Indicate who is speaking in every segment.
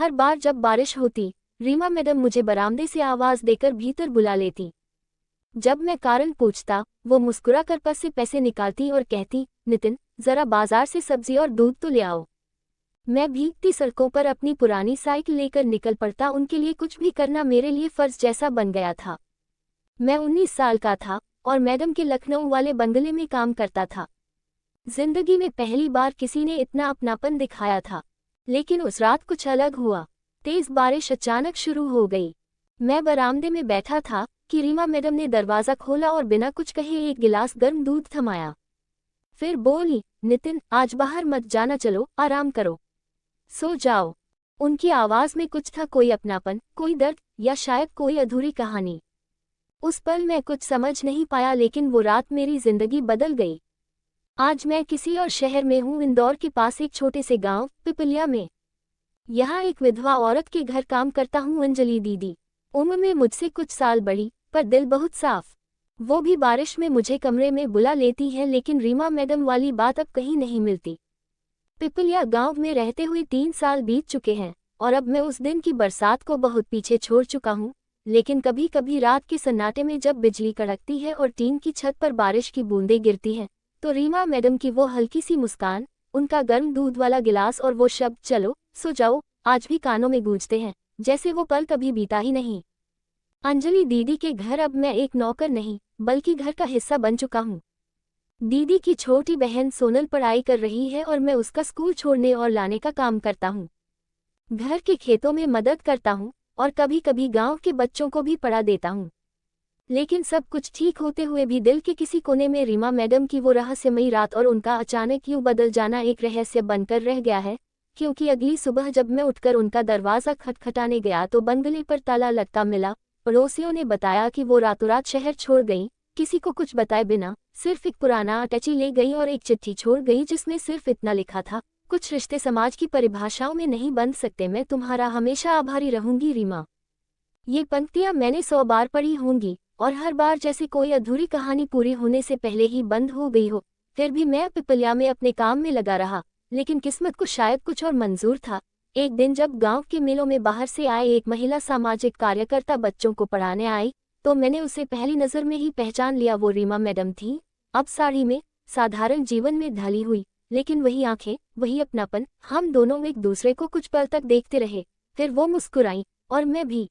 Speaker 1: हर बार जब बारिश होती, रीमा मैडम मुझे बरामदे से आवाज देकर भीतर बुला लेती। जब मैं कारण पूछता, वो मुस्कुराकर पर्स से पैसे निकालती और कहती, नितिन, जरा बाजार से सब्जी और दूध तो ले आओ। मैं भीगती सड़कों पर अपनी पुरानी साइकिल लेकर निकल पड़ता। उनके लिए कुछ भी करना मेरे लिए फर्ज जैसा बन गया था। मैं 19 साल का था और मैडम के लखनऊ वाले बंगले में काम करता था। जिंदगी में पहली बार किसी ने इतना अपनापन दिखाया था। लेकिन उस रात कुछ अलग हुआ। तेज बारिश अचानक शुरू हो गई। मैं बरामदे में बैठा था कि रीमा मैडम ने दरवाज़ा खोला और बिना कुछ कहे एक गिलास गर्म दूध थमाया। फिर बोली, नितिन, आज बाहर मत जाना, चलो आराम करो, सो जाओ। उनकी आवाज़ में कुछ था, कोई अपनापन, कोई दर्द, या शायद कोई अधूरी कहानी। उस पल मैं कुछ समझ नहीं पाया, लेकिन वो रात मेरी जिंदगी बदल गई। आज मैं किसी और शहर में हूँ, इंदौर के पास एक छोटे से गांव पिपलिया में। यहाँ एक विधवा औरत के घर काम करता हूँ, अंजलि दीदी। उम्र में मुझसे कुछ साल बड़ी, पर दिल बहुत साफ। वो भी बारिश में मुझे कमरे में बुला लेती है, लेकिन रीमा मैडम वाली बात अब कहीं नहीं मिलती। पिपलिया गांव में रहते हुए 3 साल बीत चुके हैं और अब मैं उस दिन की बरसात को बहुत पीछे छोड़ चुका हूँ। लेकिन कभी कभी रात के सन्नाटे में जब बिजली कड़कती है और टीन की छत पर बारिश की बूंदें गिरती हैं, तो रीमा मैडम की वो हल्की सी मुस्कान, उनका गर्म दूध वाला गिलास और वो शब्द, चलो सो जाओ, आज भी कानों में गूंजते हैं, जैसे वो पल कभी बीता ही नहीं। अंजलि दीदी के घर अब मैं एक नौकर नहीं, बल्कि घर का हिस्सा बन चुका हूँ। दीदी की छोटी बहन सोनल पढ़ाई कर रही है और मैं उसका स्कूल छोड़ने और लाने का काम करता हूँ। घर के खेतों में मदद करता हूँ और कभी कभी गांव के बच्चों को भी पढ़ा देता हूँ। लेकिन सब कुछ ठीक होते हुए भी दिल के किसी कोने में रीमा मैडम की वो रहस्यमयी रात और उनका अचानक यूं बदल जाना एक रहस्य बनकर रह गया है। क्योंकि अगली सुबह जब मैं उठकर उनका दरवाज़ा खटखटाने गया तो बंगले पर ताला लटका मिला। पड़ोसियों ने बताया कि वो रातों रात शहर छोड़ गई, किसी को कुछ बताए बिना। सिर्फ एक पुराना अटैची ले गई और एक चिट्ठी छोड़ गई जिसमें सिर्फ इतना लिखा था, कुछ रिश्ते समाज की परिभाषाओं में नहीं बन सकते, मैं तुम्हारा हमेशा आभारी रहूंगी रीमा। ये पंक्तियां मैंने 100 बार पढ़ी होंगी और हर बार जैसे कोई अधूरी कहानी पूरी होने से पहले ही बंद हो गई हो। फिर भी मैं पिपलिया में अपने काम में लगा रहा, लेकिन किस्मत को शायद कुछ और मंजूर था। एक दिन जब गांव के मेलों में बाहर से आए एक महिला सामाजिक कार्यकर्ता बच्चों को पढ़ाने आई, तो मैंने उसे पहली नज़र में ही पहचान लिया। वो रीमा मैडम थी, अब साड़ी में, साधारण जीवन में ढली हुई, लेकिन वही आंखें, वही अपनापन। हम दोनों एक दूसरे को कुछ पल तक देखते रहे, फिर वो मुस्कुराई और मैं भी।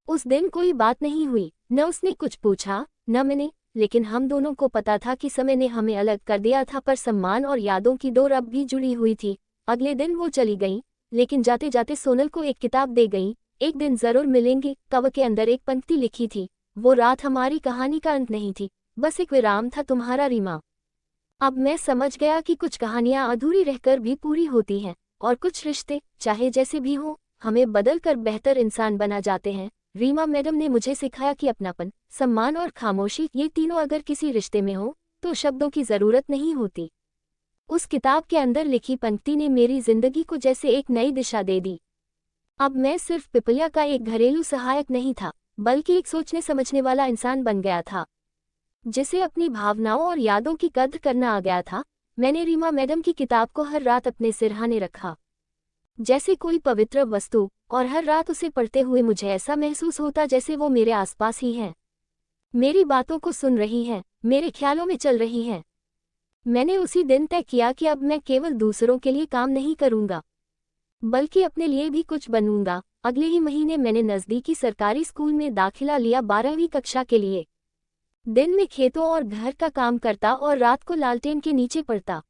Speaker 1: उस दिन कोई बात नहीं हुई, न उसने कुछ पूछा न मैंने, लेकिन हम दोनों को पता था कि समय ने हमें अलग कर दिया था, पर सम्मान और यादों की डोर अब भी जुड़ी हुई थी। अगले दिन वो चली गई, लेकिन जाते जाते सोनल को एक किताब दे गई। एक दिन जरूर मिलेंगे कवर के अंदर एक पंक्ति लिखी थी। वो रात हमारी कहानी का अंत नहीं थी, बस एक विराम था, तुम्हारा रीमा। अब मैं समझ गया कि कुछ कहानियां अधूरी रहकर भी पूरी होती हैं और कुछ रिश्ते, चाहे जैसे भी हो, हमें बदल कर बेहतर इंसान बना जाते हैं। रीमा मैडम ने मुझे सिखाया कि अपनापन, सम्मान और खामोशी, ये तीनों अगर किसी रिश्ते में हो तो शब्दों की जरूरत नहीं होती। उस किताब के अंदर लिखी पंक्ति ने मेरी जिंदगी को जैसे एक नई दिशा दे दी। अब मैं सिर्फ पिपलिया का एक घरेलू सहायक नहीं था, बल्कि एक सोचने समझने वाला इंसान बन गया था, जिसे अपनी भावनाओं और यादों की कद्र करना आ गया था। मैंने रीमा मैडम की किताब को हर रात अपने सिरहाने रखा, जैसे कोई पवित्र वस्तु, और हर रात उसे पढ़ते हुए मुझे ऐसा महसूस होता जैसे वो मेरे आसपास ही है, मेरी बातों को सुन रही है, मेरे ख्यालों में चल रही है। मैंने उसी दिन तय किया कि अब मैं केवल दूसरों के लिए काम नहीं करूंगा, बल्कि अपने लिए भी कुछ बनूंगा। अगले ही महीने मैंने नज़दीकी सरकारी स्कूल में दाखिला लिया, 12वीं कक्षा के लिए। दिन में खेतों और घर का काम करता और रात को लालटेन के नीचे पढ़ता।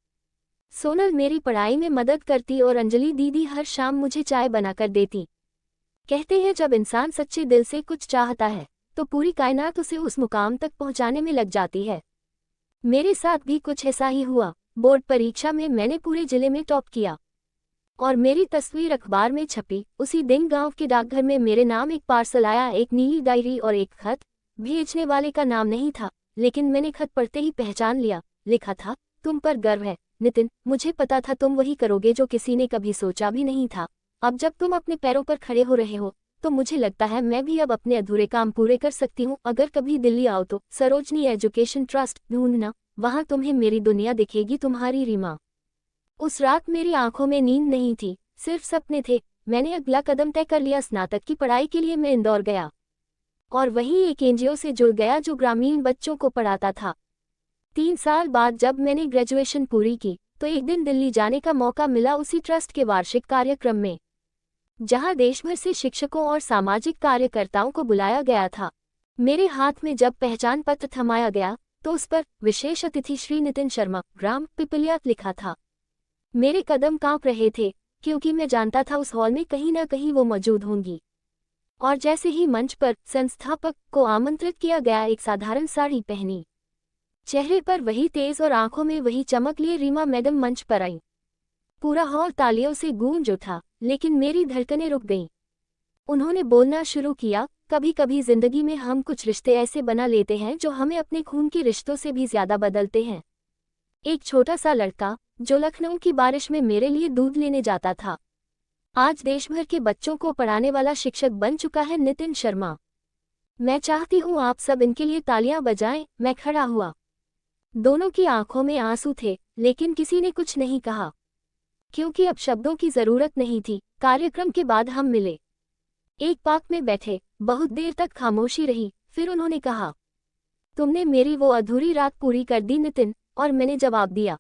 Speaker 1: सोनल मेरी पढ़ाई में मदद करती और अंजलि दीदी हर शाम मुझे चाय बनाकर देती। कहते हैं जब इंसान सच्चे दिल से कुछ चाहता है तो पूरी कायनात उसे उस मुकाम तक पहुंचाने में लग जाती है। मेरे साथ भी कुछ ऐसा ही हुआ। बोर्ड परीक्षा में मैंने पूरे जिले में टॉप किया और मेरी तस्वीर अखबार में छपी। उसी दिन गांव के डाकघर में मेरे नाम एक पार्सल आया, एक नीली डायरी और एक खत। भेजने वाले का नाम नहीं था, लेकिन मैंने खत पढ़ते ही पहचान लिया। लिखा था, तुम पर गर्व है नितिन, मुझे पता था तुम वही करोगे जो किसी ने कभी सोचा भी नहीं था। अब जब तुम अपने पैरों पर खड़े हो रहे हो तो मुझे लगता है मैं भी अब अपने अधूरे काम पूरे कर सकती हूँ। अगर कभी दिल्ली आओ तो सरोजनी एजुकेशन ट्रस्ट ढूंढना, वहाँ तुम्हें मेरी दुनिया दिखेगी, तुम्हारी रीमा। उस रात मेरी आंखों में नींद नहीं थी, सिर्फ सपने थे। मैंने अगला कदम तय कर लिया। स्नातक की पढ़ाई के लिए मैं इंदौर गया और वहीं एक एनजीओ से जुड़ गया जो ग्रामीण बच्चों को पढ़ाता था। 3 साल बाद जब मैंने ग्रेजुएशन पूरी की तो एक दिन दिल्ली जाने का मौका मिला, उसी ट्रस्ट के वार्षिक कार्यक्रम में, जहां देश भर से शिक्षकों और सामाजिक कार्यकर्ताओं को बुलाया गया था। मेरे हाथ में जब पहचान पत्र थमाया गया तो उस पर विशेष अतिथि श्री नितिन शर्मा, ग्राम पिपलिया लिखा था। मेरे कदम कांप रहे थे क्योंकि मैं जानता था उस हॉल में कहीं न कहीं वो मौजूद होंगी। और जैसे ही मंच पर संस्थापक को आमंत्रित किया गया, एक साधारण साड़ी पहनी, चेहरे पर वही तेज और आंखों में वही चमक लिए रीमा मैडम मंच पर आई। पूरा हॉल तालियों से गूंज उठा, लेकिन मेरी धड़कनें रुक गईं। उन्होंने बोलना शुरू किया, कभी कभी जिंदगी में हम कुछ रिश्ते ऐसे बना लेते हैं जो हमें अपने खून के रिश्तों से भी ज्यादा बदलते हैं। एक छोटा सा लड़का जो लखनऊ की बारिश में मेरे लिए दूध लेने जाता था, आज देश भर के बच्चों को पढ़ाने वाला शिक्षक बन चुका है, नितिन शर्मा। मैं चाहती हूँ आप सब इनके लिए तालियां बजाएं। मैं खड़ा हुआ। दोनों की आंखों में आंसू थे, लेकिन किसी ने कुछ नहीं कहा, क्योंकि अब शब्दों की जरूरत नहीं थी। कार्यक्रम के बाद हम मिले, एक पार्क में बैठे। बहुत देर तक खामोशी रही, फिर उन्होंने कहा, तुमने मेरी वो अधूरी रात पूरी कर दी नितिन। और मैंने जवाब दिया,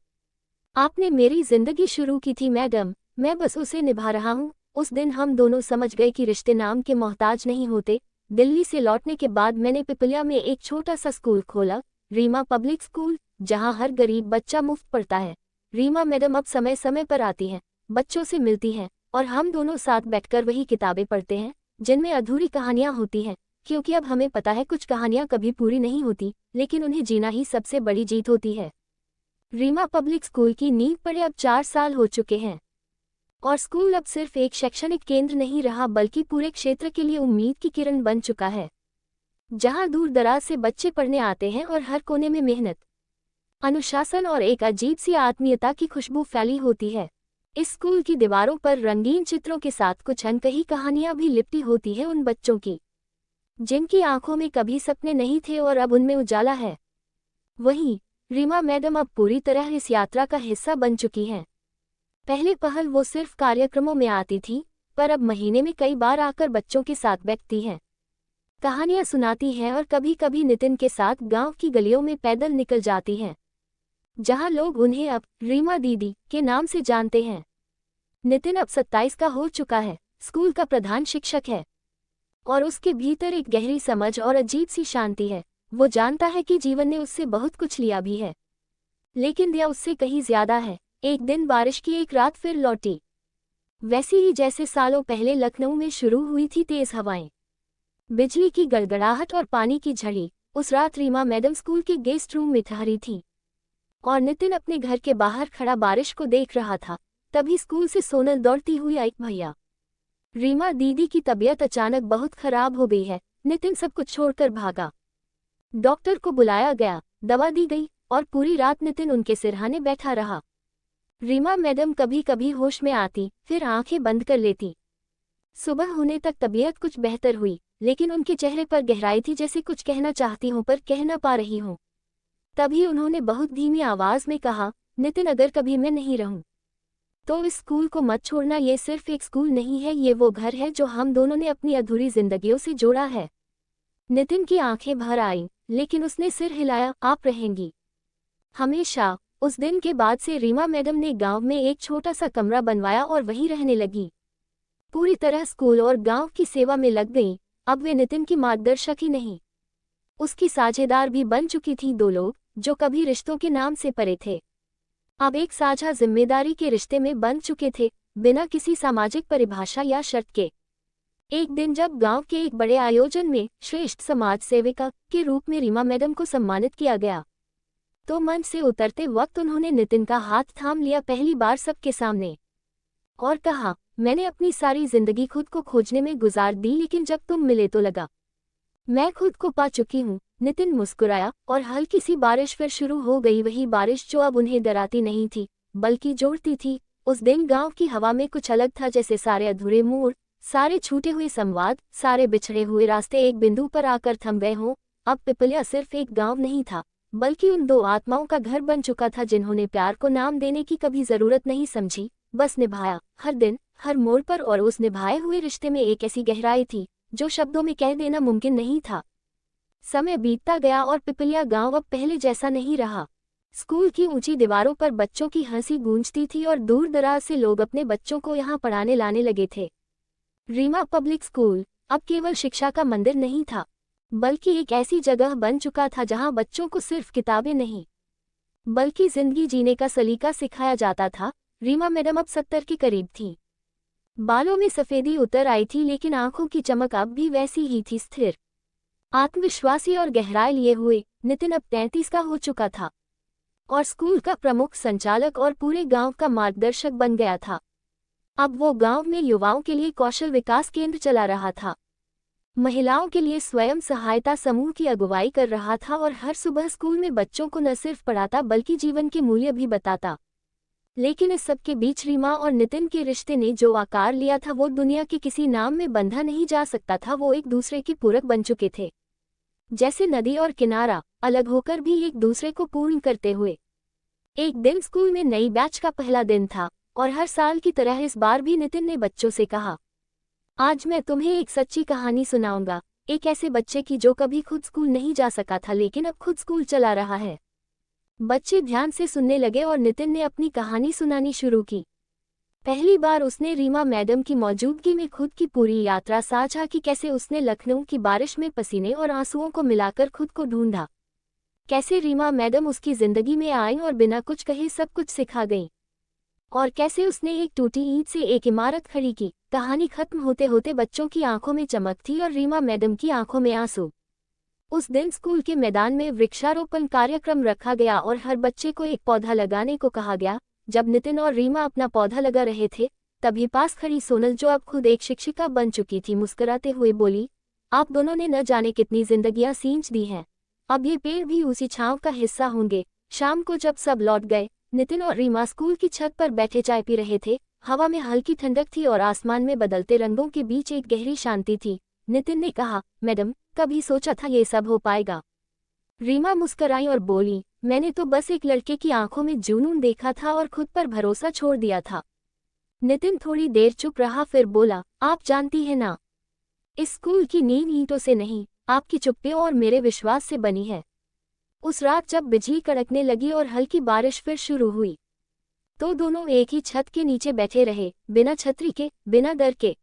Speaker 1: आपने मेरी जिंदगी शुरू की थी मैडम, मैं बस उसे निभा रहा हूँ। उस दिन हम दोनों समझ गए कि रिश्ते नाम के मोहताज नहीं होते। दिल्ली से लौटने के बाद मैंने पिपलिया में एक छोटा सा स्कूल खोला, रीमा पब्लिक स्कूल, जहाँ हर गरीब बच्चा मुफ्त पढ़ता है। रीमा मैडम अब समय समय पर आती हैं, बच्चों से मिलती हैं और हम दोनों साथ बैठकर वही किताबें पढ़ते हैं जिनमें अधूरी कहानियां होती हैं, क्योंकि अब हमें पता है कुछ कहानियां कभी पूरी नहीं होती, लेकिन उन्हें जीना ही सबसे बड़ी जीत होती है। रीमा पब्लिक स्कूल की नींव पड़े अब 4 साल हो चुके हैं और स्कूल अब सिर्फ एक शैक्षणिक केंद्र नहीं रहा, बल्कि पूरे क्षेत्र के लिए उम्मीद की किरण बन चुका है, जहां दूर दराज से बच्चे पढ़ने आते हैं और हर कोने में मेहनत, अनुशासन और एक अजीब सी आत्मीयता की खुशबू फैली होती है। इस स्कूल की दीवारों पर रंगीन चित्रों के साथ कुछ अनकही कहानियां भी लिपटी होती है, उन बच्चों की जिनकी आंखों में कभी सपने नहीं थे और अब उनमें उजाला है। वहीं रीमा मैडम अब पूरी तरह इस यात्रा का हिस्सा बन चुकी हैं। पहले पहल वो सिर्फ कार्यक्रमों में आती थी, पर अब महीने में कई बार आकर बच्चों के साथ बैठती हैं, कहानियां सुनाती हैं और कभी कभी नितिन के साथ गांव की गलियों में पैदल निकल जाती हैं, जहां लोग उन्हें अब रीमा दीदी के नाम से जानते हैं। नितिन अब 27 का हो चुका है, स्कूल का प्रधान शिक्षक है और उसके भीतर एक गहरी समझ और अजीब सी शांति है। वो जानता है कि जीवन ने उससे बहुत कुछ लिया भी है, लेकिन दिया उससे कहीं ज्यादा है। एक दिन बारिश की एक रात फिर लौटी, वैसी ही जैसे सालों पहले लखनऊ में शुरू हुई थी। तेज हवाएं, बिजली की गड़गड़ाहट और पानी की झड़ी। उस रात रीमा मैडम स्कूल के गेस्ट रूम में ठहरी थी और नितिन अपने घर के बाहर खड़ा बारिश को देख रहा था। तभी स्कूल से सोनल दौड़ती हुई आई, भैया रीमा दीदी की तबीयत अचानक बहुत खराब हो गई है। नितिन सब कुछ छोड़कर भागा। डॉक्टर को बुलाया गया, दवा दी गई और पूरी रात नितिन उनके सिरहाने बैठा रहा। रीमा मैडम कभी कभी होश में आती, फिर आंखें बंद कर लेती। सुबह होने तक तबीयत कुछ बेहतर हुई, लेकिन उनके चेहरे पर गहराई थी, जैसे कुछ कहना चाहती हूं पर कह न पा रही हूं। तभी उन्होंने बहुत धीमी आवाज में कहा, नितिन अगर कभी मैं नहीं रहूं तो इस स्कूल को मत छोड़ना। ये सिर्फ एक स्कूल नहीं है, ये वो घर है जो हम दोनों ने अपनी अधूरी जिंदगियों से जोड़ा है। नितिन की आंखें भर आईं, लेकिन उसने सिर हिलाया, आप रहेंगी हमेशा। उस दिन के बाद से रीमा मैडम ने गांव में एक छोटा सा कमरा बनवाया और वहीं रहने लगी। पूरी तरह स्कूल और गांव की सेवा में लग गई। अब वे नितिन की मार्गदर्शक ही नहीं, उसकी साझेदार भी बन चुकी थीं। 2 लोग जो कभी रिश्तों के नाम से परे थे, अब एक साझा जिम्मेदारी के रिश्ते में बन चुके थे, बिना किसी सामाजिक परिभाषा या शर्त के। एक दिन जब गांव के एक बड़े आयोजन में श्रेष्ठ समाज सेविका के रूप में रीमा मैडम को सम्मानित किया गया, तो मंच से उतरते वक्त उन्होंने नितिन का हाथ थाम लिया, पहली बार सबके सामने, और कहा, मैंने अपनी सारी जिंदगी खुद को खोजने में गुजार दी, लेकिन जब तुम मिले तो लगा मैं खुद को पा चुकी हूँ। नितिन मुस्कुराया और हल्की सी बारिश फिर शुरू हो गई, वही बारिश जो अब उन्हें डराती नहीं थी बल्कि जोड़ती थी। उस दिन गांव की हवा में कुछ अलग था, जैसे सारे अधूरे मोड़, सारे छूटे हुए संवाद, सारे बिछड़े हुए रास्ते एक बिंदु पर आकर थम गए हों। अब पिपलिया सिर्फ एक गांव नहीं था, बल्कि उन 2 आत्माओं का घर बन चुका था, जिन्होंने प्यार को नाम देने की कभी जरूरत नहीं समझी, बस निभाया, हर दिन हर मोड़ पर और उस निभाए हुए रिश्ते में एक ऐसी गहराई थी जो शब्दों में कह देना मुमकिन नहीं था। समय बीतता गया और पिपलिया गांव अब पहले जैसा नहीं रहा। स्कूल की ऊंची दीवारों पर बच्चों की हंसी गूंजती थी और दूर दराज से लोग अपने बच्चों को यहाँ पढ़ाने लाने लगे थे। रीमा पब्लिक स्कूल अब केवल शिक्षा का मंदिर नहीं था, बल्कि एक ऐसी जगह बन चुका था जहाँ बच्चों को सिर्फ किताबें नहीं बल्कि जिंदगी जीने का सलीका सिखाया जाता था। रीमा मैडम अब 70 के करीब थीं। बालों में सफेदी उतर आई थी, लेकिन आंखों की चमक अब भी वैसी ही थी, स्थिर, आत्मविश्वासी और गहराई लिए हुए। नितिन अब 33 का हो चुका था और स्कूल का प्रमुख संचालक और पूरे गांव का मार्गदर्शक बन गया था। अब वो गांव में युवाओं के लिए कौशल विकास केंद्र चला रहा था, महिलाओं के लिए स्वयं सहायता समूह की अगुवाई कर रहा था और हर सुबह स्कूल में बच्चों को न सिर्फ पढ़ाता बल्कि जीवन के मूल्य भी बताता। लेकिन इस सब के बीच रीमा और नितिन के रिश्ते ने जो आकार लिया था वो दुनिया के किसी नाम में बंधा नहीं जा सकता था। वो एक दूसरे के पूरक बन चुके थे, जैसे नदी और किनारा अलग होकर भी एक दूसरे को पूर्ण करते हुए। एक दिन स्कूल में नई बैच का पहला दिन था और हर साल की तरह इस बार भी नितिन ने बच्चों से कहा, आज मैं तुम्हें एक सच्ची कहानी सुनाऊंगा, एक ऐसे बच्चे की जो कभी खुद स्कूल नहीं जा सका था लेकिन अब खुद स्कूल चला रहा है। बच्चे ध्यान से सुनने लगे और नितिन ने अपनी कहानी सुनानी शुरू की। पहली बार उसने रीमा मैडम की मौजूदगी में खुद की पूरी यात्रा साझा की, कैसे उसने लखनऊ की बारिश में पसीने और आंसुओं को मिलाकर खुद को ढूंढा, कैसे रीमा मैडम उसकी जिंदगी में आई और बिना कुछ कहे सब कुछ सिखा गई, और कैसे उसने एक टूटी ईंट से एक इमारत खड़ी की। कहानी खत्म होते होते बच्चों की आंखों में चमक थी और रीमा मैडम की आंखों में आंसू। उस दिन स्कूल के मैदान में वृक्षारोपण कार्यक्रम रखा गया और हर बच्चे को एक पौधा लगाने को कहा गया। जब नितिन और रीमा अपना पौधा लगा रहे थे, तभी पास खड़ी सोनल, जो अब खुद एक शिक्षिका बन चुकी थी, मुस्कुराते हुए बोली, आप दोनों ने न जाने कितनी जिंदगियां सींच दी हैं, अब ये पेड़ भी उसी छांव का हिस्सा होंगे। शाम को जब सब लौट गए, नितिन और रीमा स्कूल की छत पर बैठे चाय पी रहे थे। हवा में हल्की ठंडक थी और आसमान में बदलते रंगों के बीच एक गहरी शांति थी। नितिन ने कहा, मैडम, कभी सोचा था ये सब हो पाएगा? रीमा मुस्कुराई और बोली, मैंने तो बस एक लड़के की आंखों में जुनून देखा था और खुद पर भरोसा छोड़ दिया था। नितिन थोड़ी देर चुप रहा, फिर बोला, आप जानती हैं ना, इस स्कूल की नींव ईंटों से नहीं, आपकी चुप्पियों और मेरे विश्वास से बनी है। उस रात जब बिजली कड़कने लगी और हल्की बारिश फिर शुरू हुई, तो दोनों एक ही छत के नीचे बैठे रहे, बिना छतरी के, बिना डर के।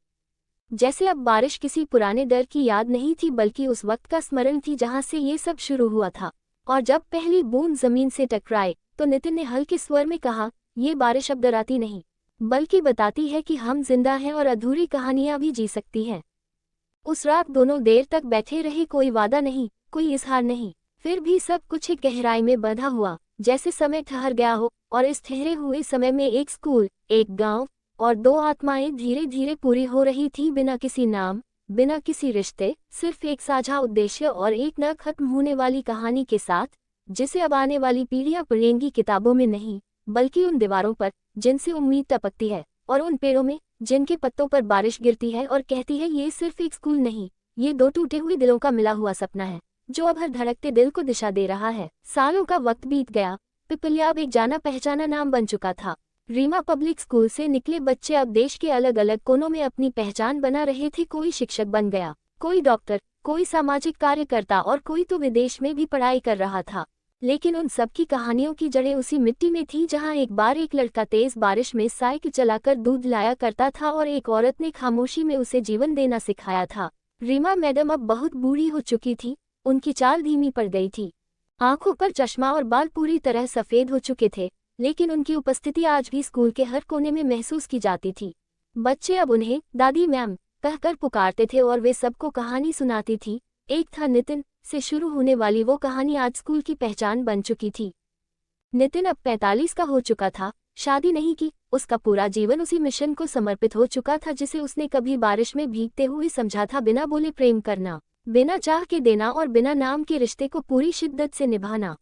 Speaker 1: जैसे अब बारिश किसी पुराने डर की याद नहीं थी, बल्कि उस वक्त का स्मरण थी जहां से ये सब शुरू हुआ था। और जब पहली बूंद जमीन से टकराए तो नितिन ने हल्के स्वर में कहा, ये बारिश अब डराती नहीं, बल्कि बताती है कि हम जिंदा हैं और अधूरी कहानियां भी जी सकती हैं। उस रात दोनों देर तक बैठे रहे, कोई वादा नहीं, कोई इजहार नहीं, फिर भी सब कुछ एक गहराई में बंधा हुआ, जैसे समय ठहर गया हो। और इस ठहरे हुए समय में एक स्कूल, एक गांव और दो आत्माएं धीरे धीरे पूरी हो रही थी, बिना किसी नाम, बिना किसी रिश्ते, सिर्फ एक साझा उद्देश्य और एक न खत्म होने वाली कहानी के साथ, जिसे अब आने वाली पीढ़ियां पढ़ेंगी, किताबों में नहीं, बल्कि उन दीवारों पर जिनसे उम्मीद टपकती है, और उन पेड़ों में जिनके पत्तों पर बारिश गिरती है और कहती है, ये सिर्फ एक स्कूल नहीं, ये दो टूटे हुए दिलों का मिला हुआ सपना है, जो अब हर धड़कते दिल को दिशा दे रहा है। सालों का वक्त बीत गया, पिपलिया अब एक जाना पहचाना नाम बन चुका था। रीमा पब्लिक स्कूल से निकले बच्चे अब देश के अलग अलग कोनों में अपनी पहचान बना रहे थे। कोई शिक्षक बन गया, कोई डॉक्टर, कोई सामाजिक कार्यकर्ता और कोई तो विदेश में भी पढ़ाई कर रहा था। लेकिन उन सबकी कहानियों की जड़ें उसी मिट्टी में थी जहां एक बार एक लड़का तेज बारिश में साइकिल चलाकर दूध लाया करता था और एक औरत ने खामोशी में उसे जीवन देना सिखाया था। रीमा मैडम अब बहुत बूढ़ी हो चुकी थी, उनकी चाल धीमी पड़ गई थी, आंखों पर चश्मा और बाल पूरी तरह सफेद हो चुके थे, लेकिन उनकी उपस्थिति आज भी स्कूल के हर कोने में महसूस की जाती थी। बच्चे अब उन्हें दादी मैम कहकर पुकारते थे और वे सबको कहानी सुनाती थी। एक था नितिन से शुरू होने वाली वो कहानी आज स्कूल की पहचान बन चुकी थी। नितिन अब 45 का हो चुका था, शादी नहीं की, उसका पूरा जीवन उसी मिशन को समर्पित हो चुका था जिसे उसने कभी बारिश में भीगते हुए समझा था, बिना बोले प्रेम करना, बिना चाह के देना और बिना नाम के रिश्ते को पूरी शिद्दत से निभाना।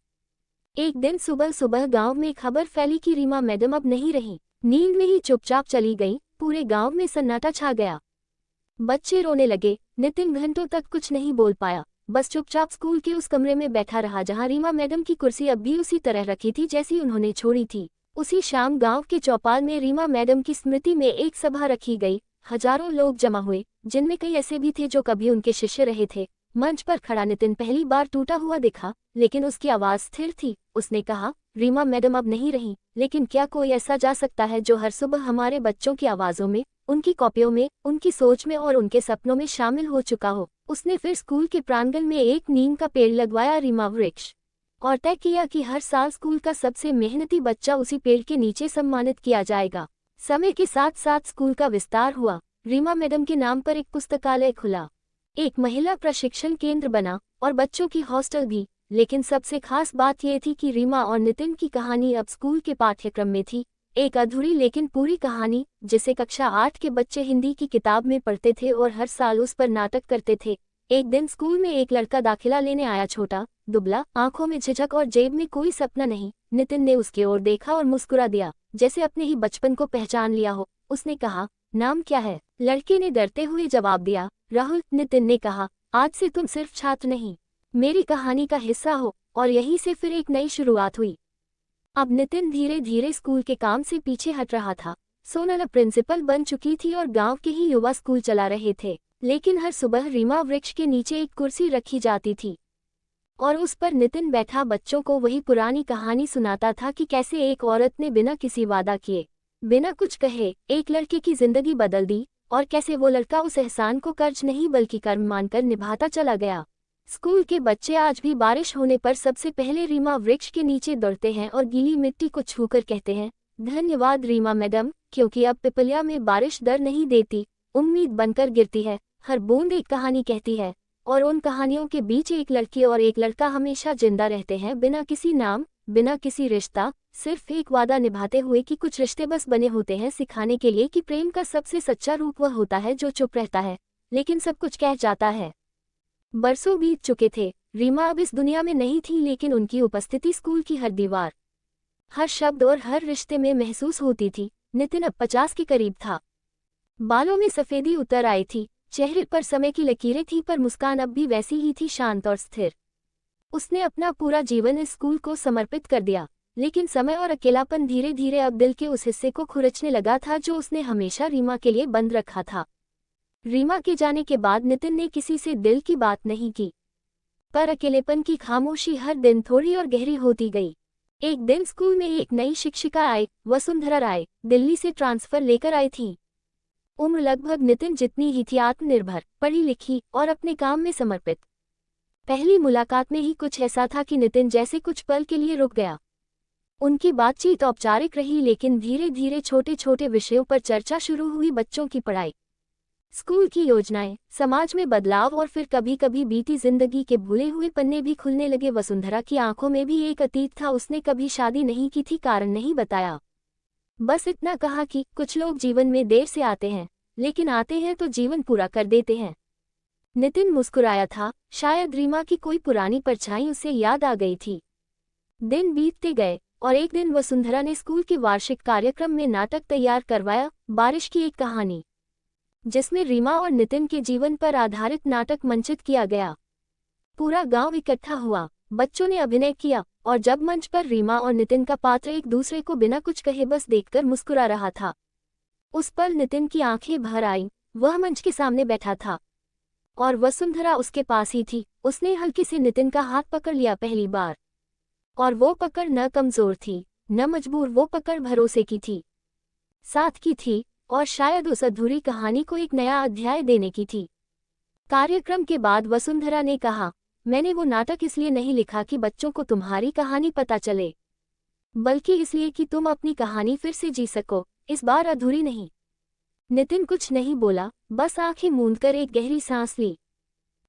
Speaker 1: एक दिन सुबह सुबह गांव में खबर फैली कि रीमा मैडम अब नहीं रही। नींद में ही चुपचाप चली गई, पूरे गांव में सन्नाटा छा गया। बच्चे रोने लगे, नितिन घंटों तक कुछ नहीं बोल पाया, बस चुपचाप स्कूल के उस कमरे में बैठा रहा जहां रीमा मैडम की कुर्सी अब भी उसी तरह रखी थी जैसी उन्होंने छोड़ी थी। उसी शाम गांव के चौपाल में रीमा मैडम की स्मृति में एक सभा रखी गई। हजारों लोग जमा हुए, जिनमें कई ऐसे भी थे जो कभी उनके शिष्य रहे थे। मंच पर खड़ा नितिन पहली बार टूटा हुआ दिखा, लेकिन उसकी आवाज स्थिर थी। उसने कहा, रीमा मैडम अब नहीं रही, लेकिन क्या कोई ऐसा जा सकता है जो हर सुबह हमारे बच्चों की आवाज़ों में, उनकी कॉपियों में, उनकी सोच में और उनके सपनों में शामिल हो चुका हो। उसने फिर स्कूल के प्रांगण में एक नीम का पेड़ लगवाया, रीमा वृक्ष, और तय किया कि हर साल स्कूल का सबसे मेहनती बच्चा उसी पेड़ के नीचे सम्मानित किया जाएगा। समय के साथ साथ स्कूल का विस्तार हुआ। रीमा मैडम के नाम पर एक पुस्तकालय खुला, एक महिला प्रशिक्षण केंद्र बना और बच्चों की हॉस्टल भी। लेकिन सबसे खास बात यह थी कि रीमा और नितिन की कहानी अब स्कूल के पाठ्यक्रम में थी। एक अधूरी लेकिन पूरी कहानी, जिसे कक्षा 8 के बच्चे हिंदी की किताब में पढ़ते थे और हर साल उस पर नाटक करते थे। एक दिन स्कूल में एक लड़का दाखिला लेने आया, छोटा, दुबला, आंखों में झिझक और जेब में कोई सपना नहीं। नितिन ने उसकी ओर देखा और मुस्कुरा दिया, जैसे अपने ही बचपन को पहचान लिया हो। उसने कहा, नाम क्या है? लड़के ने डरते हुए जवाब दिया, राहुल। नितिन ने कहा, आज से तुम सिर्फ छात्र नहीं, मेरी कहानी का हिस्सा हो। और यहीं से फिर एक नई शुरुआत हुई। अब नितिन धीरे धीरे स्कूल के काम से पीछे हट रहा था। सोनल प्रिंसिपल बन चुकी थी और गांव के ही युवा स्कूल चला रहे थे। लेकिन हर सुबह रीमा वृक्ष के नीचे एक कुर्सी रखी जाती थी और उस पर नितिन बैठा बच्चों को वही पुरानी कहानी सुनाता था कि कैसे एक औरत ने बिना किसी वादा किए, बिना कुछ कहे, एक लड़के की जिंदगी बदल दी, और कैसे वो लड़का उस एहसान को कर्ज नहीं बल्कि कर्म मानकर निभाता चला गया। स्कूल के बच्चे आज भी बारिश होने पर सबसे पहले रीमा वृक्ष के नीचे दौड़ते हैं और गीली मिट्टी को छूकर कहते हैं, धन्यवाद रीमा मैडम, क्योंकि अब पिपलिया में बारिश डर नहीं देती, उम्मीद बनकर गिरती है। हर बूंद एक कहानी कहती है, और उन कहानियों के बीच एक लड़की और एक लड़का हमेशा जिंदा रहते हैं, बिना किसी नाम, बिना किसी रिश्ता, सिर्फ एक वादा निभाते हुए कि कुछ रिश्ते बस बने होते हैं सिखाने के लिए कि प्रेम का सबसे सच्चा रूप वह होता है जो चुप रहता है लेकिन सब कुछ कह जाता है। बरसों बीत चुके थे। रीमा अब इस दुनिया में नहीं थी, लेकिन उनकी उपस्थिति स्कूल की हर दीवार, हर शब्द और हर रिश्ते में महसूस होती थी। नितिन अब 50 के करीब था। बालों में सफेदी उतर आई थी, चेहरे पर समय की लकीरें थी, पर मुस्कान अब भी वैसी ही थी, शांत और स्थिर। उसने अपना पूरा जीवन इस स्कूल को समर्पित कर दिया, लेकिन समय और अकेलापन धीरे धीरे अब दिल के उस हिस्से को खुरचने लगा था जो उसने हमेशा रीमा के लिए बंद रखा था। रीमा के जाने के बाद नितिन ने किसी से दिल की बात नहीं की, पर अकेलेपन की खामोशी हर दिन थोड़ी और गहरी होती गई। एक दिन स्कूल में एक नई शिक्षिका आई, वसुंधरा राय, दिल्ली से ट्रांसफर लेकर आई थी। उम्र लगभग नितिन जितनी ही थी, आत्मनिर्भर, पढ़ी लिखी और अपने काम में समर्पित। पहली मुलाकात में ही कुछ ऐसा था कि नितिन जैसे कुछ पल के लिए रुक गया। उनकी बातचीत औपचारिक रही, लेकिन धीरे धीरे छोटे छोटे विषयों पर चर्चा शुरू हुई। बच्चों की पढ़ाई, स्कूल की योजनाएं, समाज में बदलाव और फिर कभी कभी बीती जिंदगी के भूले हुए पन्ने भी खुलने लगे। वसुंधरा की आंखों में भी एक अतीत था। उसने कभी शादी नहीं की थी, कारण नहीं बताया, बस इतना कहा कि कुछ लोग जीवन में देर से आते हैं, लेकिन आते हैं तो जीवन पूरा कर देते हैं। नितिन मुस्कुराया था, शायद रीमा की कोई पुरानी परछाई उसे याद आ गई थी। दिन बीतते गए और एक दिन वसुंधरा ने स्कूल के वार्षिक कार्यक्रम में नाटक तैयार करवाया, बारिश की एक कहानी, जिसमें रीमा और नितिन के जीवन पर आधारित नाटक मंचित किया गया। पूरा गांव इकट्ठा हुआ, बच्चों ने अभिनय किया और जब मंच पर रीमा और नितिन का पात्र एक दूसरे को बिना कुछ कहे बस देखकर मुस्कुरा रहा था, उस पल नितिन की आंखें भर आईं। वह मंच के सामने बैठा था और वसुंधरा उसके पास ही थी। उसने हल्के से नितिन का हाथ पकड़ लिया पहली बार, और वो पकड़ न कमजोर थी न मजबूर, वो पकड़ भरोसे की थी, साथ की थी और शायद उस अधूरी कहानी को एक नया अध्याय देने की थी। कार्यक्रम के बाद वसुंधरा ने कहा, मैंने वो नाटक इसलिए नहीं लिखा कि बच्चों को तुम्हारी कहानी पता चले, बल्कि इसलिए कि तुम अपनी कहानी फिर से जी सको, इस बार अधूरी नहीं। नितिन कुछ नहीं बोला, बस आंखें मूंदकर एक गहरी सांस ली,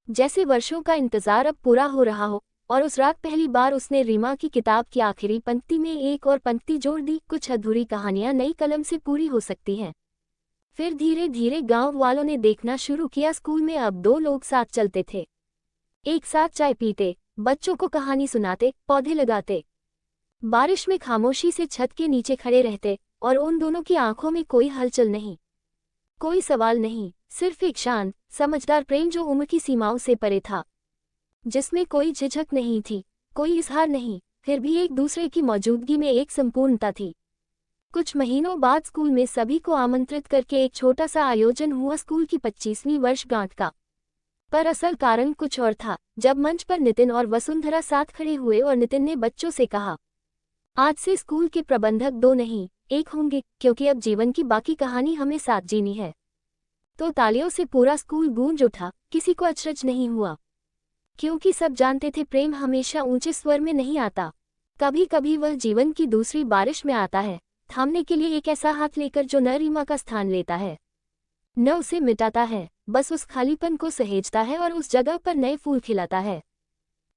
Speaker 1: जैसे वर्षों का इंतजार अब पूरा हो रहा हो। और उस रात पहली बार उसने रीमा की किताब की आखिरी पंक्ति में एक और पंक्ति जोड़ दी, कुछ अधूरी कहानियां नई कलम से पूरी हो सकती हैं। फिर धीरे धीरे गांव वालों ने देखना शुरू किया, स्कूल में अब 2 लोग साथ चलते थे, एक साथ चाय पीते, बच्चों को कहानी सुनाते, पौधे लगाते, बारिश में खामोशी से छत के नीचे खड़े रहते, और उन दोनों की आंखों में कोई हलचल नहीं, कोई सवाल नहीं, सिर्फ एक शांत, समझदार प्रेम जो उम्र की सीमाओं से परे था, जिसमें कोई झिझक नहीं थी, कोई इजहार नहीं, फिर भी एक दूसरे की मौजूदगी में एक संपूर्णता थी। कुछ महीनों बाद स्कूल में सभी को आमंत्रित करके एक छोटा सा आयोजन हुआ स्कूल की 25वीं वर्षगांठ का। पर असल कारण कुछ और था। जब मंच पर नितिन और वसुंधरा साथ खड़े हुए और नितिन ने बच्चों से कहा, आज से स्कूल के प्रबंधक दो नहीं, एक होंगे, क्योंकि अब जीवन की बाकी कहानी हमें साथ जीनी है। तो तालियों से पूरा स्कूल गूंज उठा। किसी को अचरज नहीं हुआ, क्योंकि सब जानते थे प्रेम हमेशा ऊंचे स्वर में नहीं आता। कभी कभी वह जीवन की दूसरी बारिश में आता है, थामने के लिए एक ऐसा हाथ लेकर जो न रीमा का स्थान लेता है, न उसे मिटाता है, बस उस खालीपन को सहेजता है और उस जगह पर नए फूल खिलाता है।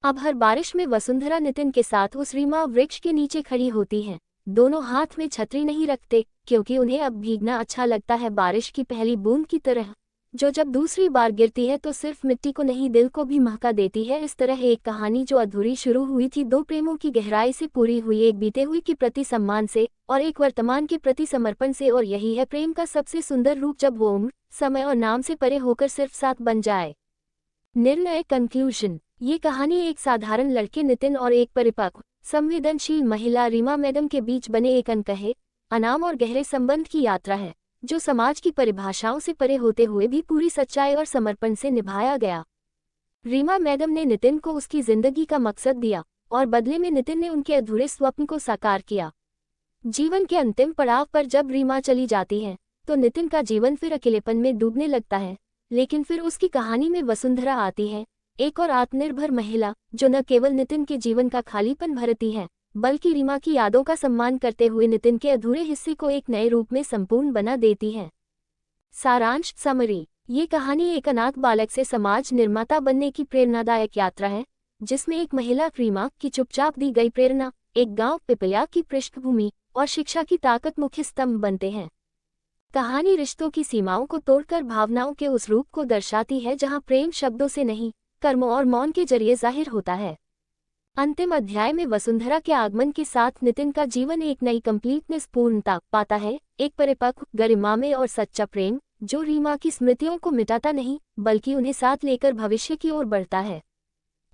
Speaker 1: अब हर बारिश में वसुंधरा नितिन के साथ उस रीमा वृक्ष के नीचे खड़ी होती हैं। दोनों हाथ में छतरी नहीं रखते, क्योंकि उन्हें अब भीगना अच्छा लगता है, बारिश की पहली बूंद की तरह, जो जब दूसरी बार गिरती है तो सिर्फ मिट्टी को नहीं दिल को भी महका देती है। इस तरह एक कहानी जो अधूरी शुरू हुई थी, दो प्रेमों की गहराई से पूरी हुई, एक बीते हुए के प्रति सम्मान से और एक वर्तमान के प्रति समर्पण से। और यही है प्रेम का सबसे सुंदर रूप, जब वो उम्र, समय और नाम से परे होकर सिर्फ साथ बन जाए। निर्णय कंक्लूजन। ये कहानी एक साधारण लड़के नितिन और एक परिपक्व संवेदनशील महिला रीमा मैडम के बीच बने एक अनकहे, अनाम और गहरे संबंध की यात्रा है, जो समाज की परिभाषाओं से परे होते हुए भी पूरी सच्चाई और समर्पण से निभाया गया। रीमा मैडम ने नितिन को उसकी जिंदगी का मकसद दिया और बदले में नितिन ने उनके अधूरे स्वप्न को साकार किया। जीवन के अंतिम पड़ाव पर जब रीमा चली जाती है तो नितिन का जीवन फिर अकेलेपन में डूबने लगता है, लेकिन फिर उसकी कहानी में वसुंधरा आती है, एक और आत्मनिर्भर महिला, जो न केवल नितिन के जीवन का खालीपन भरती है, बल्कि रीमा की यादों का सम्मान करते हुए नितिन के अधूरे हिस्से को एक नए रूप में संपूर्ण बना देती है। सारांश समरी। ये कहानी एक अनाथ बालक से समाज निर्माता बनने की प्रेरणादायक यात्रा है, जिसमें एक महिला रीमा की चुपचाप दी गई प्रेरणा, एक गांव पिपलिया की पृष्ठभूमि और शिक्षा की ताकत मुख्य स्तंभ बनते हैं। कहानी रिश्तों की सीमाओं को तोड़कर भावनाओं के उस रूप को दर्शाती है जहां प्रेम शब्दों से नहीं, कर्मों और मौन के जरिए जाहिर होता है। अंतिम अध्याय में वसुंधरा के आगमन के साथ नितिन का जीवन एक नई कंप्लीटनेस पूर्णता पाता है, एक परिपक्व, गरिमामय और सच्चा प्रेम, जो रीमा की स्मृतियों को मिटाता नहीं, बल्कि उन्हें साथ लेकर भविष्य की ओर बढ़ता है।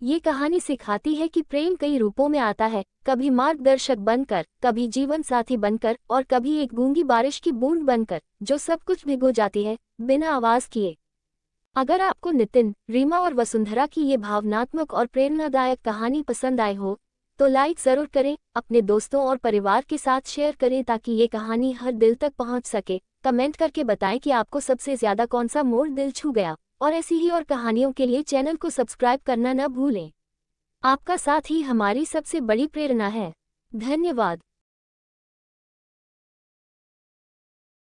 Speaker 1: ये कहानी सिखाती है कि प्रेम कई रूपों में आता है, कभी मार्गदर्शक बनकर, कभी जीवन साथी बनकर और कभी एक गूंगी बारिश की बूंद बनकर, जो सब कुछ भिगो जाती है बिना आवाज किए। अगर आपको नितिन, रीमा और वसुंधरा की ये भावनात्मक और प्रेरणादायक कहानी पसंद आए हो तो लाइक जरूर करें, अपने दोस्तों और परिवार के साथ शेयर करें ताकि ये कहानी हर दिल तक पहुंच सके। कमेंट करके बताएं कि आपको सबसे ज्यादा कौन सा मोड़ दिल छू गया, और ऐसी ही और कहानियों के लिए चैनल को सब्सक्राइब करना न भूलें। आपका साथ ही हमारी सबसे बड़ी प्रेरणा है। धन्यवाद।